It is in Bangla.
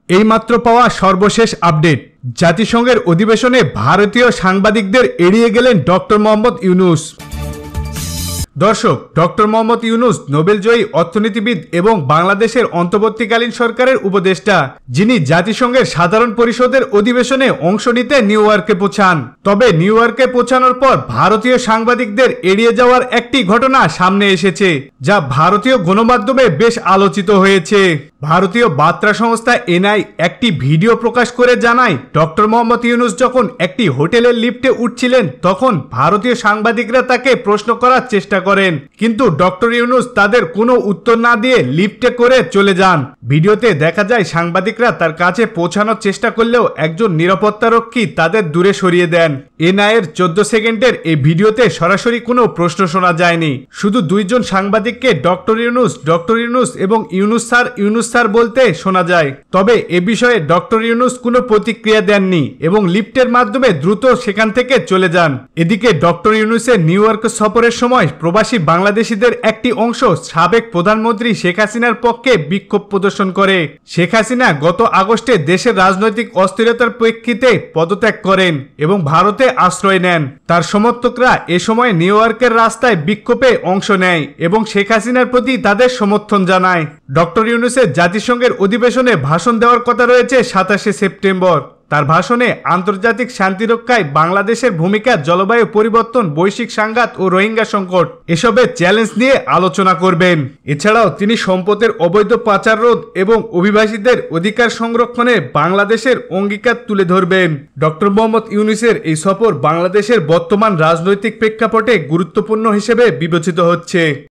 এইমাত্র পাওয়া সর্বশেষ আপডেট। জাতিসংঘের অধিবেশনে ভারতীয় সাংবাদিকদের এড়িয়ে গেলেন ডক্টর মোহাম্মদ ইউনূস। দর্শক, ডক্টর মোহাম্মদ ইউনূস নোবেলজয়ী অর্থনীতিবিদ এবং বাংলাদেশের অন্তর্বর্তীকালীন সরকারের উপদেষ্টা, যিনি জাতিসংঘের সাধারণ পরিষদের অধিবেশনে অংশ নিতে নিউ ইয়র্কে পৌঁছান। তবে নিউ ইয়র্কে পৌঁছানোর পর ভারতীয় সাংবাদিকদের এড়িয়ে যাওয়ার একটি ঘটনা সামনে এসেছে, যা ভারতীয় গণমাধ্যমে বেশ আলোচিত হয়েছে। ভারতীয় বার্তা সংস্থা এনআই একটি ভিডিও প্রকাশ করে জানায়, ডক্টর মোহাম্মদ ইউনূস যখন একটি হোটেলের লিফটে উঠছিলেন তখন ভারতীয় সাংবাদিকরা তাকে প্রশ্ন করার চেষ্টা করেন, কিন্তু ডক্টর ইউনূস তাদের কোনো উত্তর না দিয়ে লিফটে করে চলে যান। ভিডিওতে দেখা যায় সাংবাদিকরা তার কাছে পৌঁছানোর চেষ্টা করলেও একজন নিরাপত্তারক্ষী তাদের দূরে সরিয়ে দেন। এনআইয়ের 14 সেকেন্ডের এই ভিডিওতে সরাসরি কোনো প্রশ্ন শোনা যায়নি, শুধু দুইজন সাংবাদিককে ডক্টর ইউনূস এবং ইউনূস স্যার বলতে শোনা যায়। তবে এ বিষয়ে ডক্টর ইউনূস কোনো প্রতিক্রিয়া দেননি এবং লিফটের মাধ্যমে দ্রুত সেখান থেকে চলে যান। এদিকে ডক্টর ইউনূসের নিউ ইয়র্ক সফরের সময় প্রবাসী বাংলাদেশিদের একটি অংশ সাবেক প্রধানমন্ত্রী শেখ হাসিনার পক্ষে বিক্ষোভ প্রদর্শন করে। শেখ হাসিনা গত আগস্টে দেশের রাজনৈতিক অস্থিরতার প্রেক্ষিতে পদত্যাগ করেন এবং ভারতে আশ্রয় নেন। তার সমর্থকরা এ সময় নিউ ইয়র্কের রাস্তায় বিক্ষোভে অংশ নেয় এবং শেখ হাসিনার প্রতি তাদের সমর্থন জানায়। ডক্টর ইউনূসের জাতিসংঘের অধিবেশনে ভাষণ দেওয়ার কথা রয়েছে 27শে সেপ্টেম্বর। তার ভাষণে আন্তর্জাতিক শান্তি রক্ষায় বাংলাদেশের ভূমিকা, জলবায়ু পরিবর্তন, বৈশ্বিক সংঘাত ও রোহিঙ্গা সংকট এসবের চ্যালেঞ্জ নিয়ে আলোচনা করবেন। এছাড়াও তিনি সম্পদের অবৈধ পাচার রোধ এবং অভিবাসীদের অধিকার সংরক্ষণে বাংলাদেশের অঙ্গীকার তুলে ধরবেন। ডক্টর মোহাম্মদ ইউনূসের এই সফর বাংলাদেশের বর্তমান রাজনৈতিক প্রেক্ষাপটে গুরুত্বপূর্ণ হিসেবে বিবেচিত হচ্ছে।